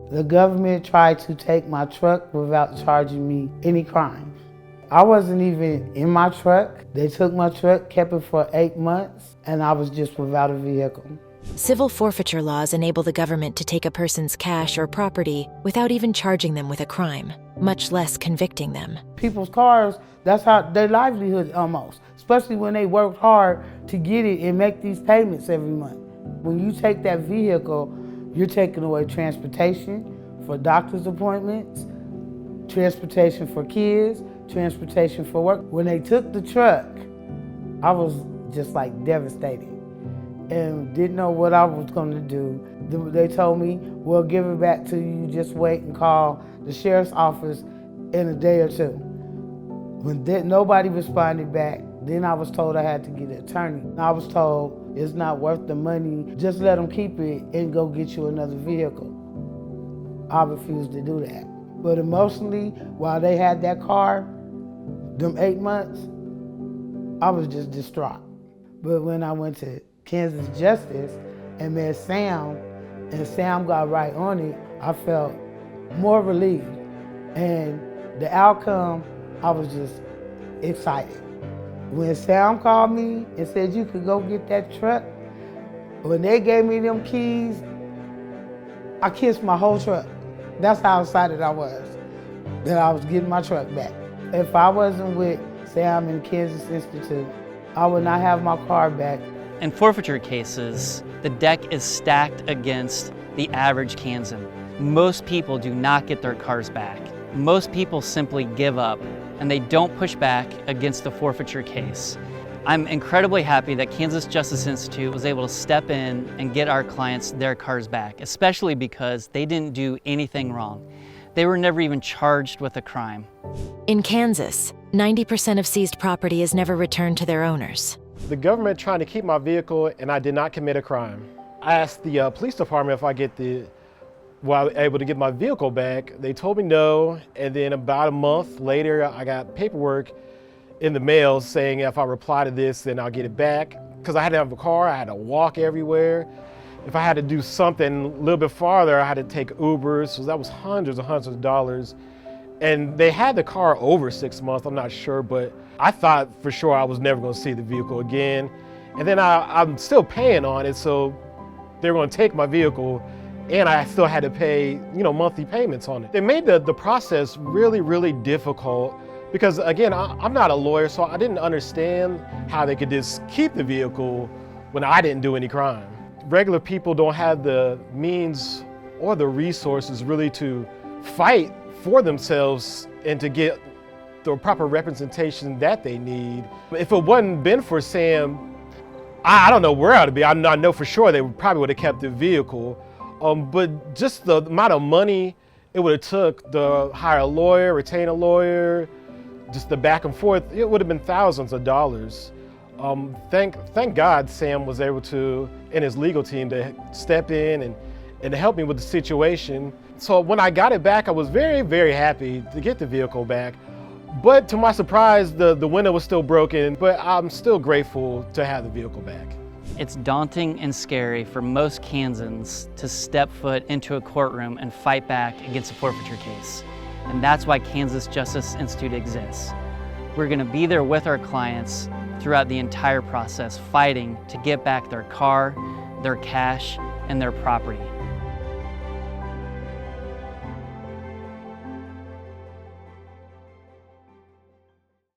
The government tried to take my truck without charging me any crimes. I wasn't even in my truck. They took my truck, kept it for 8 months, and I was just without a vehicle. Civil forfeiture laws enable the government to take a person's cash or property without even charging them with a crime, much less convicting them. People's cars, that's how their livelihood almost, especially when they worked hard to get it and make these payments every month. When you take that vehicle, you're taking away transportation for doctor's appointments, transportation for kids, transportation for work. When they took the truck, I was just like devastated and didn't know what I was gonna do. They told me, we'll give it back to you, just wait and call the sheriff's office in a day or two. When nobody responded back, then I was told I had to get an attorney. I was told it's not worth the money, just let them keep it and go get you another vehicle. I refused to do that. But emotionally, while they had that car, them 8 months, I was just distraught. But when I went to Kansas Justice and met Sam, and Sam got right on it, I felt more relieved. And the outcome, I was just excited. When Sam called me and said you could go get that truck, when they gave me them keys, I kissed my whole truck. That's how excited I was that I was getting my truck back. If I wasn't with Sam and Kansas Institute, I would not have my car back. In forfeiture cases, the deck is stacked against the average Kansan. Most people do not get their cars back. Most people simply give up and they don't push back against the forfeiture case. I'm incredibly happy that Kansas Justice Institute was able to step in and get our clients their cars back, especially because they didn't do anything wrong. They were never even charged with a crime. In Kansas, 90% of seized property is never returned to their owners. The government trying to keep my vehicle and I did not commit a crime. I asked the police department if I was able to get my vehicle back. They told me no, and then about a month later, I got paperwork in the mail saying if I reply to this, then I'll get it back. Because I had to have a car, I had to walk everywhere. If I had to do something a little bit farther, I had to take Ubers, so that was hundreds and hundreds of dollars. And they had the car over 6 months, I'm not sure, but I thought for sure I was never gonna see the vehicle again. And then I'm still paying on it, so they were gonna take my vehicle and I still had to pay, monthly payments on it. They made the process really, really difficult because again, I'm not a lawyer, so I didn't understand how they could just keep the vehicle when I didn't do any crime. Regular people don't have the means or the resources really to fight for themselves and to get the proper representation that they need. If it wasn't been for Sam, I don't know where I'd be. I know for sure they probably would have kept the vehicle. But just the amount of money it would have took to hire a lawyer, retain a lawyer, just the back and forth, it would have been thousands of dollars. Thank God Sam was able to, and his legal team, to step in and to help me with the situation. So when I got it back, I was very, very happy to get the vehicle back. But to my surprise, the window was still broken, but I'm still grateful to have the vehicle back. It's daunting and scary for most Kansans to step foot into a courtroom and fight back against a forfeiture case. And that's why Kansas Justice Institute exists. We're gonna be there with our clients throughout the entire process, fighting to get back their car, their cash, and their property.